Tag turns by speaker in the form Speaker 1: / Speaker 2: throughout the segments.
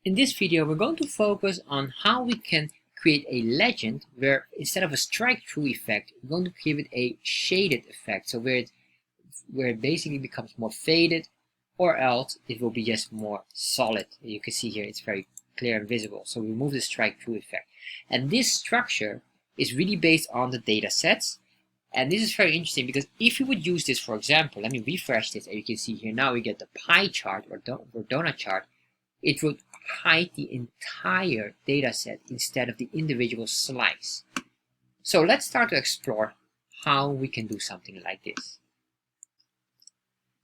Speaker 1: In this video, we're going to focus on how we can create a legend where instead of a strike-through effect, we're going to give it a shaded effect. So where it basically becomes more faded, or else it will be just more solid. You can see here it's very clear and visible. So we remove the strike-through effect. And this structure is really based on the data sets. And this is very interesting because if you would use this, for example, let me refresh this, and you can see here now we get the pie chart or donut chart. It would hide the entire data set instead of the individual slice. So let's start to explore how we can do something like this.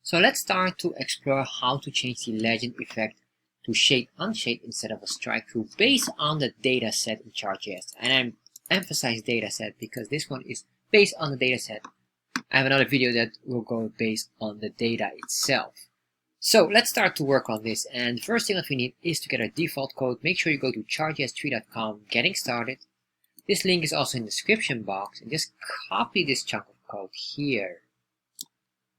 Speaker 1: So let's start to explore how to change the legend effect to shade unshade instead of a strike through based on the data set in Chartjs. And I'm emphasize data set because this one is based on the data set. I have another video that will go based on the data itself. So let's start to work on this, and the first thing that we need is to get our default code. Make sure you go to chartjs3.com, getting started. This link is also in the description box, and just copy this chunk of code here.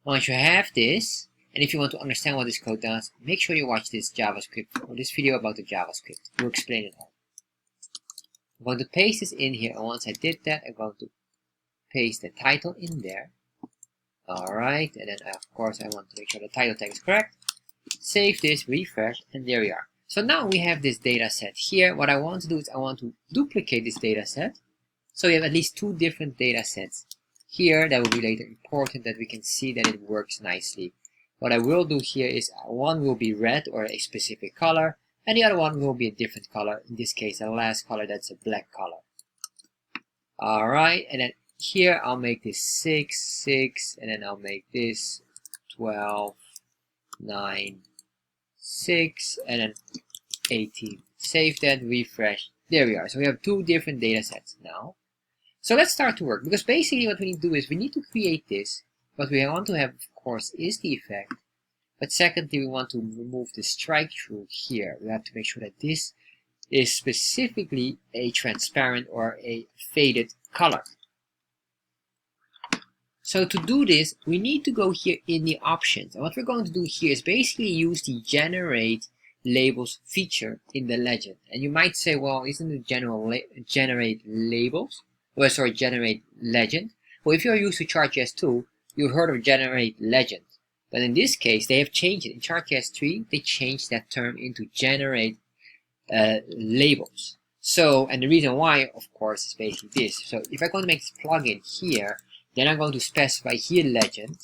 Speaker 1: Once you have this, and if you want to understand what this code does, make sure you watch this JavaScript or this video about the JavaScript. We'll explain it all. I'm going to paste this in here, and once I did that, I'm going to paste the title in there. Alright, and then of course I want to make sure the title tag is correct. Save this, refresh, and there we are. So now we have this data set here. What I want to do is I want to duplicate this data set. So we have at least two different data sets here that will be later important that we can see that it works nicely. What I will do here is one will be red or a specific color, and the other one will be a different color. In this case, the last color, that's a black color. Alright, and then here I'll make this 6, 6, and then I'll make this 12, 9, 6, and then 18. Save that, refresh. There we are. So we have two different data sets now. So let's start to work, because basically what we need to do is we need to create this. What we want to have, of course, is the effect. But secondly, we want to remove the strike through here. We have to make sure that this is specifically a transparent or a faded color. So to do this, we need to go here in the options. And what we're going to do here is basically use the generate labels feature in the legend. And you might say, well, isn't it generate labels? Well, sorry, generate legend. Well, if you're used to Chartjs 2, you've heard of generate legend. But in this case, they have changed it. In Chartjs 3, they changed that term into generate labels. So, and the reason why, of course, is basically this. So if I'm going to make this plugin here, then I'm going to specify here legend.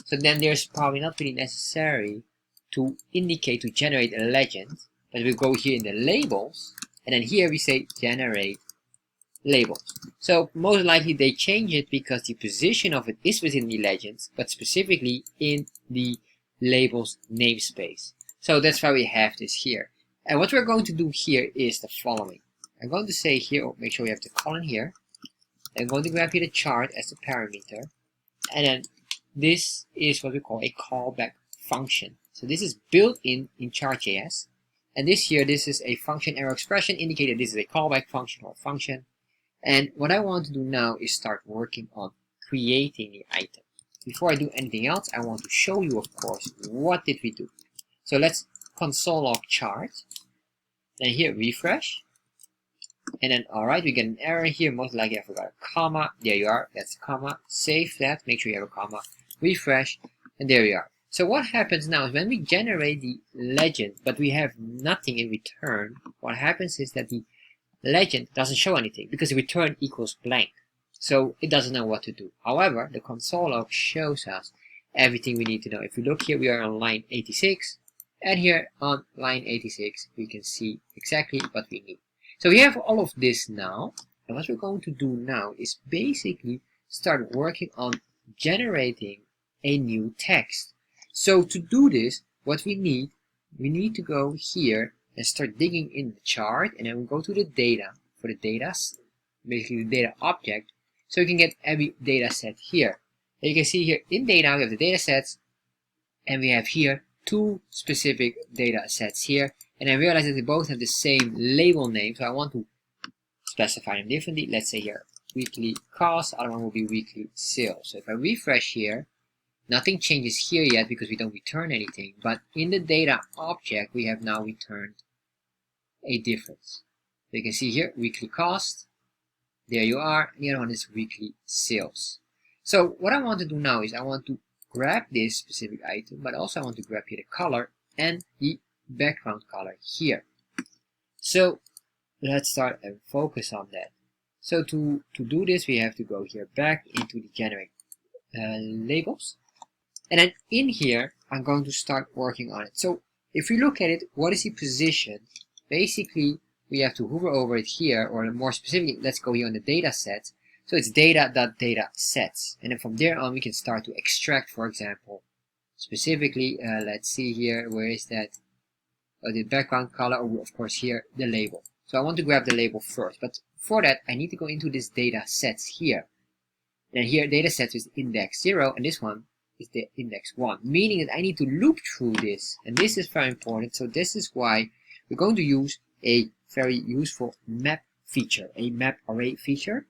Speaker 1: So then there's probably not really necessary to indicate to generate a legend. But we go here in the labels, and then here we say generate labels. So most likely they change it because the position of it is within the legends, but specifically in the labels namespace. So that's why we have this here. And what we're going to do here is the following. I'm going to say here, make sure we have the colon here. I'm going to grab here the chart as the parameter, and then this is what we call a callback function. So this is built in Chartjs, and this is a function arrow expression indicating this is a callback function or function. And what I want to do now is start working on creating the item. Before I do anything else, I want to show you, of course, what did we do. So let's console log chart, then here refresh. And then, alright, we get an error here. Most likely I forgot a comma. There you are. That's a comma. Save that. Make sure you have a comma. Refresh. And there we are. So what happens now is when we generate the legend, but we have nothing in return, what happens is that the legend doesn't show anything because the return equals blank. So it doesn't know what to do. However, the console log shows us everything we need to know. If we look here, we are on line 86. And here on line 86, we can see exactly what we need. So we have all of this now, and what we're going to do now is basically start working on generating a new text. So to do this, what we need to go here and start digging in the chart, and then we go to the data for the data, basically the data object, so you can get every data set here. And you can see here in data we have the data sets, and we have here two specific data sets here. And I realize that they both have the same label name, so I want to specify them differently. Let's say here, weekly cost, other one will be weekly sales. So if I refresh here, nothing changes here yet because we don't return anything. But in the data object, we have now returned a difference. So you can see here weekly cost, there you are, and the other one is weekly sales. So what I want to do now is I want to grab this specific item, but also I want to grab here the color and the background color here. So let's start and focus on that. So to do this, we have to go here back into the generateLabels, and then in here I'm going to start working on it. So if we look at it, what is the position? Basically we have to hover over it here, or more specifically, let's go here on the data set. So it's data.datasets, and then from there on we can start to extract, for example, specifically, let's see here, where is that? The background color, or of course here, the label. So I want to grab the label first, but for that I need to go into this data sets here. And here data sets is index 0, and this one is the index 1, meaning that I need to loop through this, and this is very important. So this is why we're going to use a very useful map feature, a map array feature.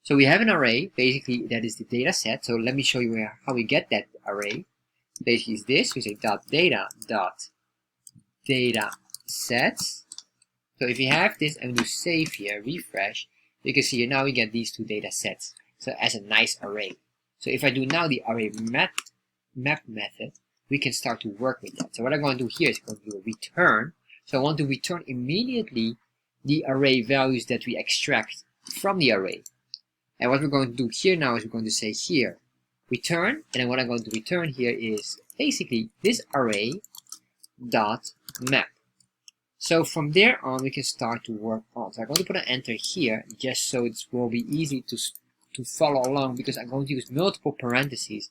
Speaker 1: So we have an array, basically that is the data set. So let me show you how we get that array. Basically is this, we say .data.datasets. So if you have this and we do save here, refresh, you can see here now we get these two data sets. So as a nice array. So if I do now the array map method, we can start to work with that. So what I'm going to do here is going to do a return. So I want to return immediately the array values that we extract from the array. And what we're going to do here now is we're going to say here return, and then what I'm going to return here is basically this array dot map. So from there on we can start to work on. So I'm going to put an enter here just so it will be easy to follow along, because I'm going to use multiple parentheses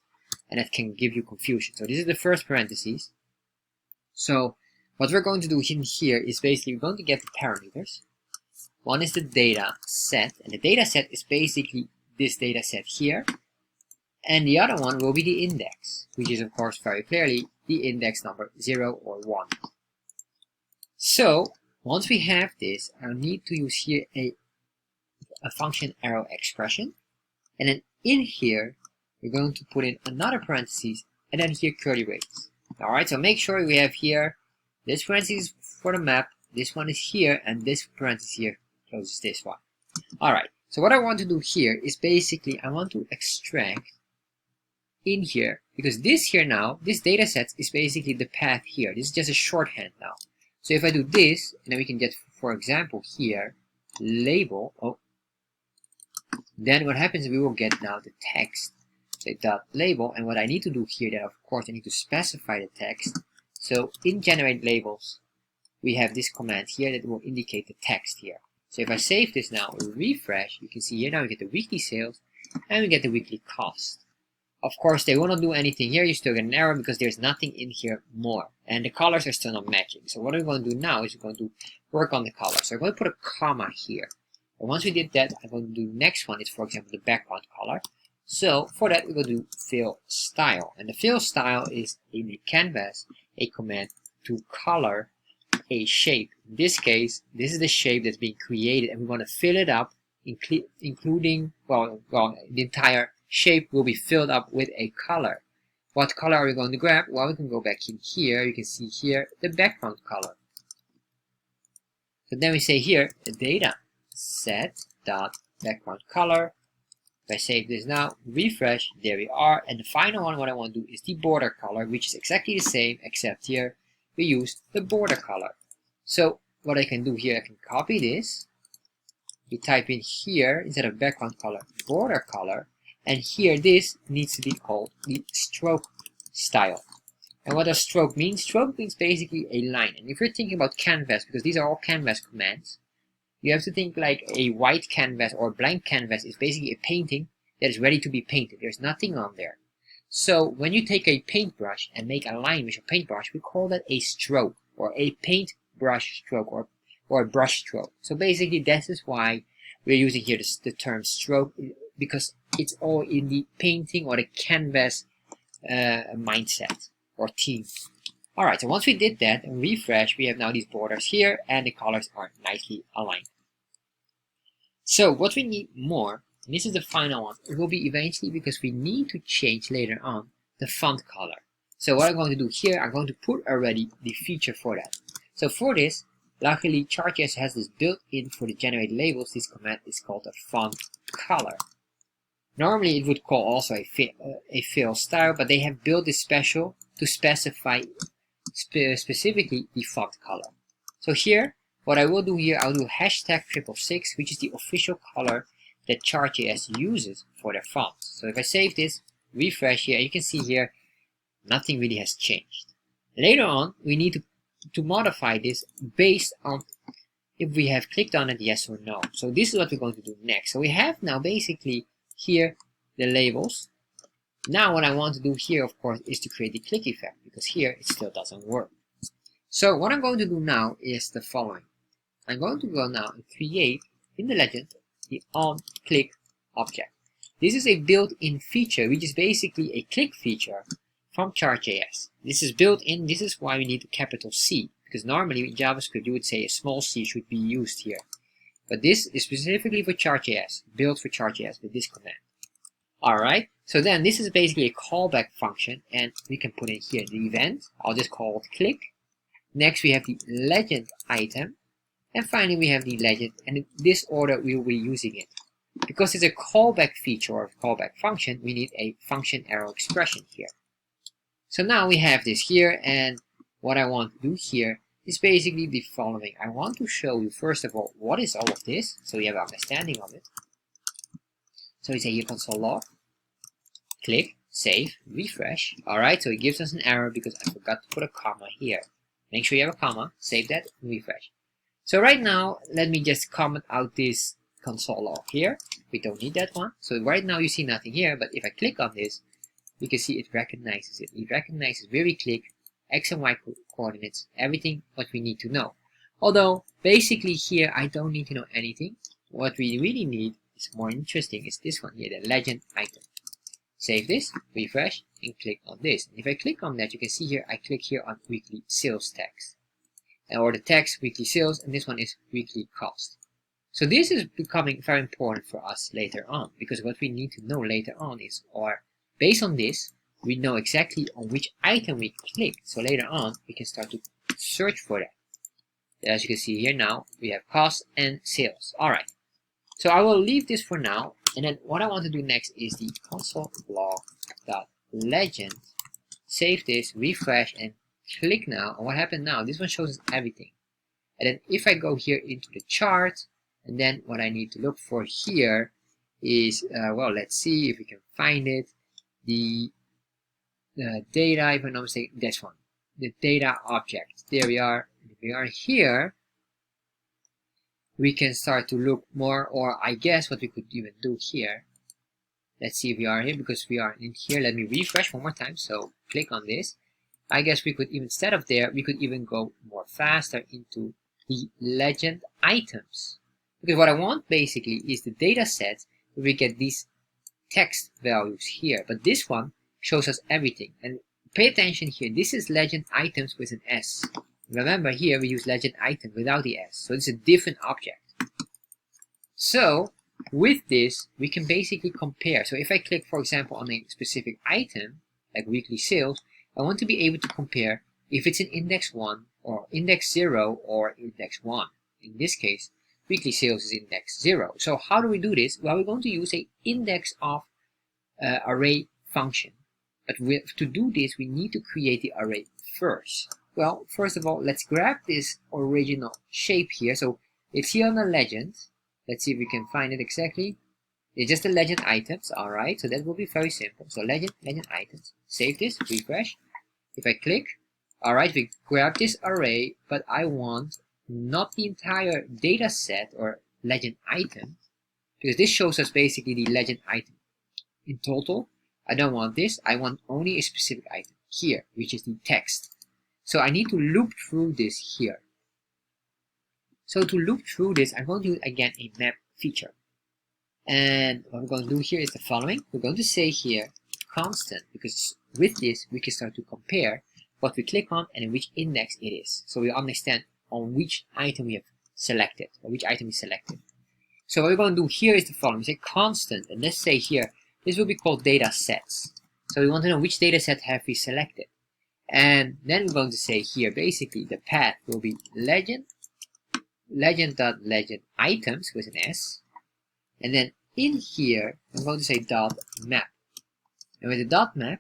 Speaker 1: and that can give you confusion. So this is the first parentheses. So what we're going to do in here is basically we're going to get the parameters. One is the data set, and the data set is basically this data set here. And the other one will be the index, which is of course very clearly the index number 0 or 1. So once we have this, I need to use here a function arrow expression. And then in here, we're going to put in another parentheses and then here curly braces. Alright, so make sure we have here this parentheses for the map, this one is here, and this parenthesis here closes this one. Alright, so what I want to do here is basically I want to extract in here, because this here now, this data set is basically the path here. This is just a shorthand now. So if I do this, and then we can get, for example, here, label, then what happens is we will get now the text, say dot label, and what I need to do here, then of course I need to specify the text. So in generateLabels, we have this command here that will indicate the text here. So if I save this now, refresh, you can see here now we get the weekly sales and we get the weekly cost. Of course, they will not do anything here. You still get an error because there's nothing in here more. And the colors are still not matching. So what we're going to do now is we're going to work on the colors. So I'm going to put a comma here. And once we did that, I'm going to do the next one is, for example, the background color. So for that, we're going to do fill style. And the fill style is in the canvas a command to color a shape. In this case, this is the shape that's being created, and we want to fill it up, including, well, the entire shape will be filled up with a color. What color are we going to grab? Well, we can go back in here. You can see here the background color. So then we say here the data set dot background color. If I save this now, refresh, there we are. And the final one, what I want to do is the border color, which is exactly the same, except here we use the border color. So what I can do here, I can copy this. We type in here, instead of background color, border color. And here this needs to be called the stroke style. And what does stroke mean? Stroke means basically a line. And if you're thinking about canvas, because these are all canvas commands, you have to think like a white canvas or blank canvas is basically a painting that is ready to be painted. There's nothing on there. So when you take a paintbrush and make a line with your paintbrush, we call that a stroke, or a paintbrush stroke, or a brush stroke. So basically this is why we're using here the term stroke, because it's all in the painting or the canvas mindset or theme. Alright, so once we did that and refresh, we have now these borders here and the colors are nicely aligned. So what we need more, and this is the final one, it will be eventually, because we need to change later on the font color. So what I'm going to do here, I'm going to put already the feature for that. So for this, luckily Chartjs has this built-in for the generate labels. This command is called a font color. Normally it would call also a fill style, but they have built this special to specify specifically the font color. So here, what I will do here, I'll do hashtag 666, which is the official color that Chartjs uses for their fonts. So if I save this, refresh here, you can see here, nothing really has changed. Later on, we need to modify this based on if we have clicked on it, yes or no. So this is what we're going to do next. So we have now basically here the labels. Now what I want to do here, of course, is to create the click effect, because here it still doesn't work. So what I'm going to do now is the following. I'm going to go now and create in the legend the onClick object. This is a built-in feature, which is basically a click feature from Chartjs. This is built in. This is why we need a capital C, because normally in JavaScript you would say a small c should be used here. But this is specifically for Chartjs, built for Chartjs with this command. Alright, so then this is basically a callback function, and we can put in here the event. I'll just call it click. Next we have the legend item, and finally we have the legend, and in this order we will be using it. Because it's a callback feature or callback function, we need a function arrow expression here. So now we have this here, and what I want to do here is basically the following. I want to show you first of all what is all of this, so you have an understanding of it. So we say here console log, click, save, refresh. Alright, so it gives us an error because I forgot to put a comma here. Make sure you have a comma, save that, and refresh. So right now, let me just comment out this console log here. We don't need that one. So right now you see nothing here, but if I click on this, you can see it recognizes it. It recognizes where we click, X and Y coordinates, everything what we need to know. Although, basically here, I don't need to know anything. What we really need is more interesting is this one here, the legend item. Save this, refresh, and click on this. And if I click on that, you can see here, I click here on weekly sales tax. Or the text, weekly sales, and this one is weekly cost. So this is becoming very important for us later on, because what we need to know later on is, or based on this, we know exactly on which item we clicked. So later on, we can start to search for that. As you can see here now, we have cost and sales. Alright, so I will leave this for now. And then what I want to do next is the console log.legend. Save this, refresh, and click now. And what happened now? This one shows us everything. And then if I go here into the chart, and then what I need to look for here is, well, let's see if we can find it. The data, if I'm not mistaken, this one. The data object. There we are. If we are here, we can start to look more, or I guess what we could even do here. Let's see if we are here, because we are in here. Let me refresh one more time. So click on this. I guess we could even, instead of there, we could even go more faster into the legend items. Because what I want basically is the data set where we get these text values here. But this one shows us everything. And pay attention here. This is legend items with an S. Remember here we use legend item without the S. So it's a different object. So with this, we can basically compare. So if I click, for example, on a specific item, like weekly sales, I want to be able to compare if it's in index 1 or index 0 or index 1. In this case, weekly sales is index 0. So how do we do this? Well, we're going to use a index of array function. But to do this, we need to create the array first. Well, first of all, let's grab this original shape here. So it's here on the legend. Let's see if we can find it exactly. It's just the legend items. Alright, so that will be very simple. So legend items. Save this, refresh. If I click, alright, we grab this array, but I want not the entire data set or legend item, because this shows us basically the legend item in total. I don't want this. I want only a specific item here, which is the text. So I need to loop through this here. So to loop through this, I'm going to use again a map feature. And what we're going to do here is the following. We're going to say here constant, because with this we can start to compare what we click on and in which index it is. So we understand on which item we have selected, or which item we selected. So what we're going to do here is the following. We say constant, and let's say here, this will be called Datasets. So we want to know which dataset have we selected. And then we're going to say here, basically, the path will be legend legend.legend items with an S, and then in here I'm going to say dot map, and with the dot map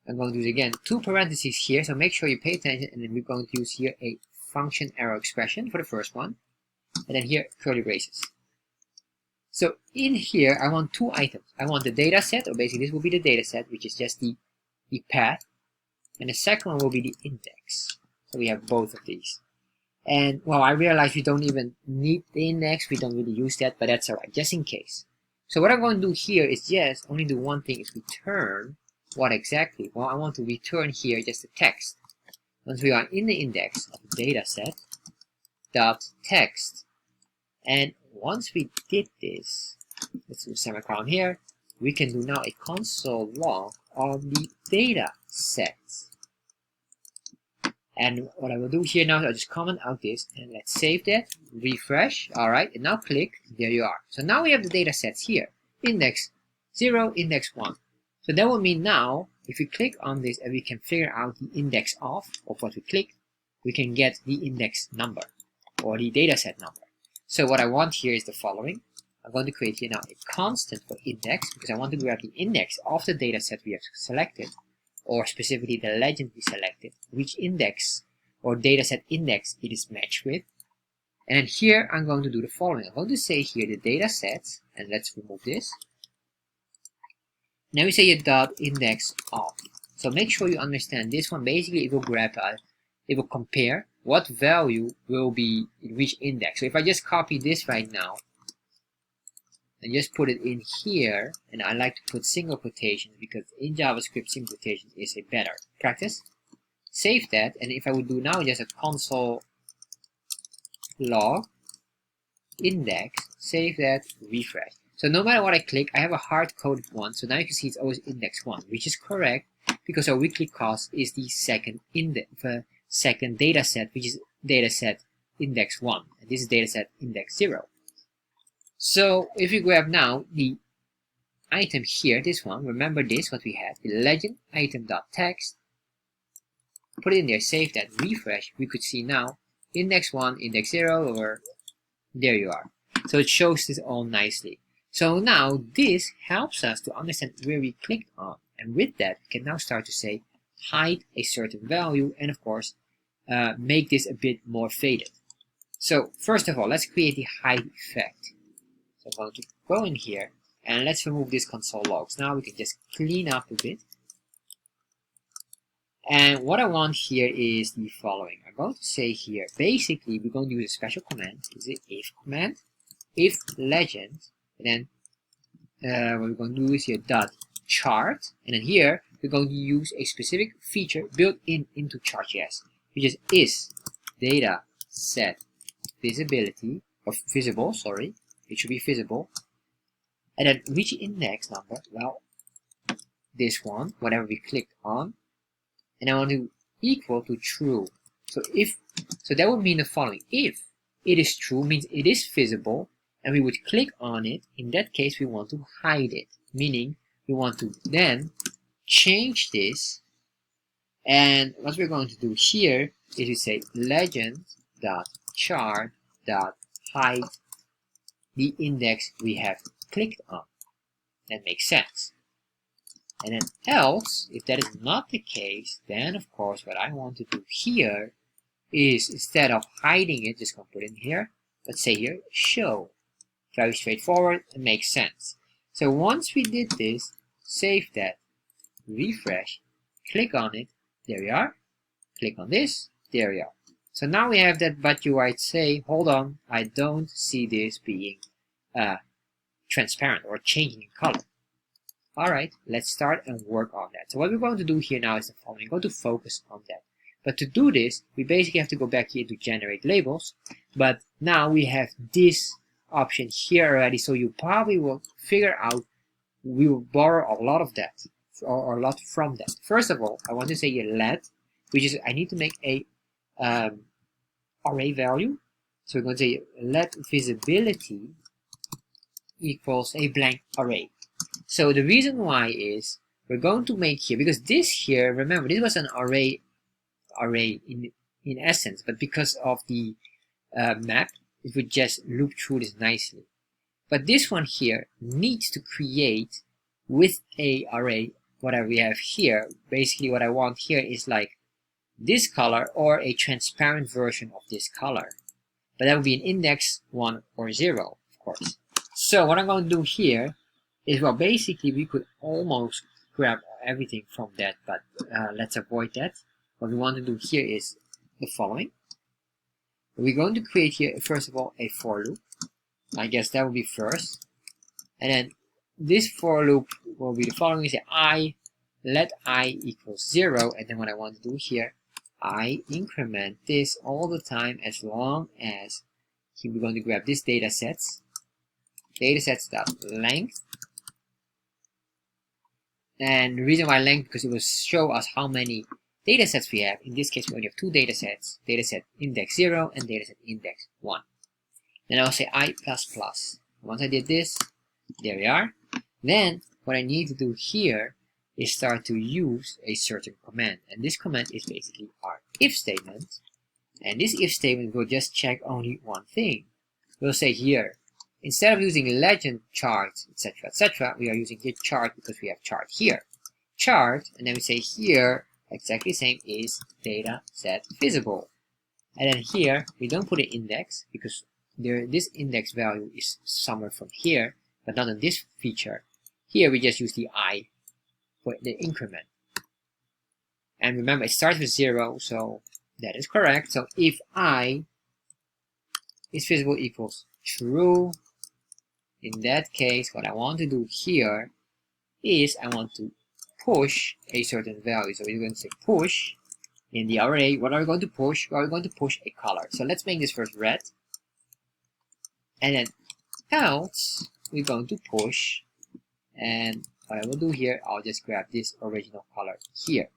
Speaker 1: I'm going to use again 2 parentheses here, so make sure you pay attention, and then we're going to use here a function arrow expression for the first one, and then here curly braces. So in here I want 2 items. I want the data set, or basically this will be the data set, which is just the path, and the second one will be the index. So we have both of these. And well, I realize we don't even need the index, we don't really use that, but that's alright, just in case. So what I'm going to do here is just only do one thing, is return what exactly? Well, I want to return here just the text. Once we are in the index of the data set, dot text. And once we did this, let's do a semicolon here, we can do now a console log of the data sets. And what I will do here now is I'll just comment out this, and let's save that, refresh, alright, and now click, there you are. So now we have the data sets here, index 0, index 1. So that will mean now, if we click on this and we can figure out the index of what we clicked, we can get the index number, or the data set number. So what I want here is the following. I'm going to create here now a constant for index, because I want to grab the index of the data set we have selected, or specifically the legend we selected, which index or dataset index it is matched with. And then here I'm going to do the following. I'm going to say here the datasets, and let's remove this. Now we say a dot index of. So make sure you understand this one. Basically, it will grab it will compare what value will be in which index. So if I just copy this right now and just put it in here, and I like to put single quotations because in JavaScript single quotations is a better practice. Save that, and if I would do now just a console log index, save that, refresh. So no matter what I click, I have a hard-coded one. So now you can see it's always index 1, which is correct because our weekly cost is the second second data set, which is dataset index 1, and this is dataset index 0. So if you grab now the item here, this one, remember this, what we had, the legend item.text, put it in there, save that, refresh, we could see now index 1, index 0, or there you are. So it shows this all nicely. So now this helps us to understand where we clicked on, and with that we can now start to say hide a certain value, and of course make this a bit more faded. So first of all, let's create the hide effect. So I'm going to go in here and let's remove this console logs. Now we can just clean up a bit. And what I want here is the following. I'm going to say here, basically we're going to use a special command. Is it if command? If legend, and then what we're going to do is here dot chart, and then here we're going to use a specific feature built into Chartjs, which is data set visibility, or visible, sorry, it should be visible, and then which index number, well, this one, whatever we clicked on, and I want to equal to true. So that would mean the following: if it is true, means it is visible, and we would click on it, in that case we want to hide it, meaning we want to then change this, and what we're going to do here is we say legend.chart.hide the index we have clicked on. That makes sense. And then else, if that is not the case, then of course what I want to do here is, instead of hiding it, just gonna put it in here, let's say here show. Very straightforward, it makes sense. So once we did this, save that, refresh, click on it, there we are, click on this, there we are. So now we have that, but you might say, hold on, I don't see this being transparent or changing in color. Alright, let's start and work on that. So what we're going to do here now is the following. We're going to focus on that. But to do this, we basically have to go back here to generateLabels. But now we have this option here already, so you probably will figure out, we will borrow a lot of that, or a lot from that. First of all, I want to say here let, which is I need to make a array value. So we're going to say let visibility equals a blank array. So the reason why is we're going to make here, because this here, remember, this was an array in essence, but because of the map, it would just loop through this nicely. But this one here needs to create with a array whatever we have here. Basically what I want here is like this color or a transparent version of this color. But that would be an index 1 or 0, of course. So what I'm going to do here is, well, basically we could almost grab everything from that, but let's avoid that. What we want to do here is the following. We're going to create here, first of all, a for loop. I guess that will be first. And then this for loop will be the following. We say let I equals 0. And then what I want to do here, I increment this all the time as long as we're going to grab this datasets. Datasets.length. And the reason why length, because it will show us how many datasets we have. In this case, we only have 2 datasets, dataset index 0 and dataset index 1. Then I'll say I++. Once I did this, there we are. Then what I need to do here is start to use a certain command. And this command is basically our if statement. And this if statement will just check only one thing. We'll say here, instead of using legend, chart, etc., we are using here chart because we have chart here. Chart, and then we say here, exactly the same is data set visible. And then here we don't put an index because this index value is somewhere from here, but not in this feature. Here we just use the I for the increment. And remember, it starts with 0, so that is correct. So if I is visible equals true, in that case what I want to do here is I want to push a certain value. So we're going to say push in the array. What are we going to push? Well, we're going to push a color. So let's make this first red. And then else we're going to push, and what I will do here, I'll just grab this original color here.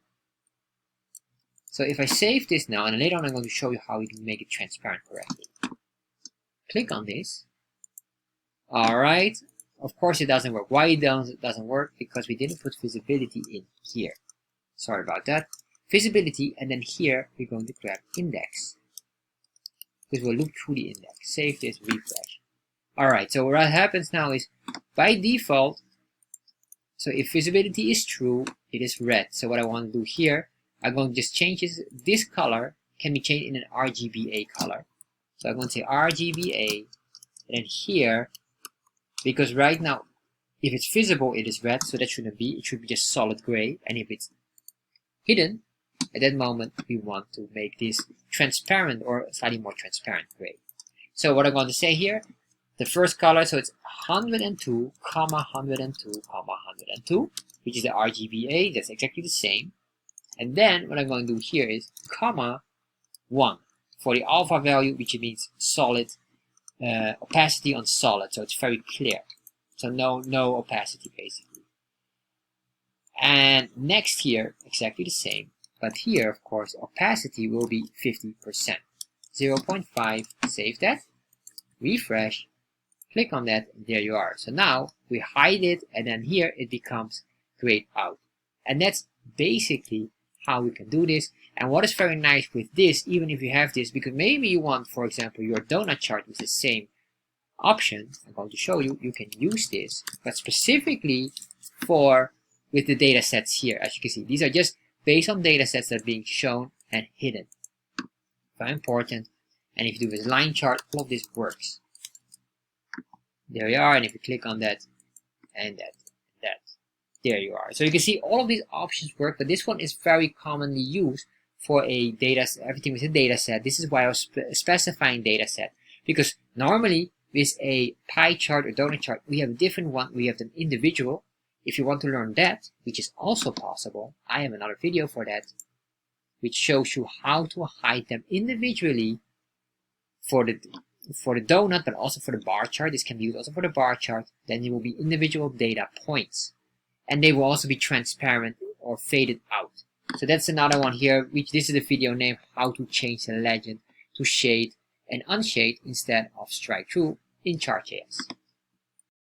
Speaker 1: So if I save this now, and later on I'm going to show you how we can make it transparent correctly. Click on this. Alright, of course it doesn't work. Why it doesn't work? Because we didn't put visibility in here. Sorry about that. Visibility, and then here we're going to grab index. Because we'll loop through the index. Save this, refresh. Alright, so what happens now is, by default, so if visibility is true, it is red. So what I want to do here, I'm going to just change this color, can be changed in an RGBA color. So I'm going to say RGBA, and then here, because right now, if it's visible, it is red, so that shouldn't be. It should be just solid gray. And if it's hidden, at that moment, we want to make this transparent or slightly more transparent gray. So what I'm going to say here, the first color, so it's 102, 102, 102, which is the RGBA. That's exactly the same. And then what I'm going to do here is comma 1 for the alpha value, which means solid. Opacity on solid, so it's very clear. So no opacity basically. And next here, exactly the same. But here, of course, opacity will be 50%. 0.5, save that, refresh, click on that, and there you are. So now we hide it, and then here it becomes grayed out. And that's basically how we can do this. And what is very nice with this, even if you have this, because maybe you want, for example, your donut chart with the same option, I'm going to show you, you can use this, but specifically with the data sets here. As you can see, these are just based on data sets that are being shown and hidden. Very important. And if you do this line chart, all of this works. There you are, and if you click on that, and that, there you are. So you can see all of these options work, but this one is very commonly used for a data, everything with a data set. This is why I was specifying data set, because normally with a pie chart or donut chart, we have a different one. We have them individual. If you want to learn that, which is also possible, I have another video for that, which shows you how to hide them individually for the donut, but also for the bar chart. This can be used also for the bar chart. Then it will be individual data points, and they will also be transparent or faded out. So that's another one here, which this is the video name, how to change the legend to shade and unshade instead of strike through in Chartjs.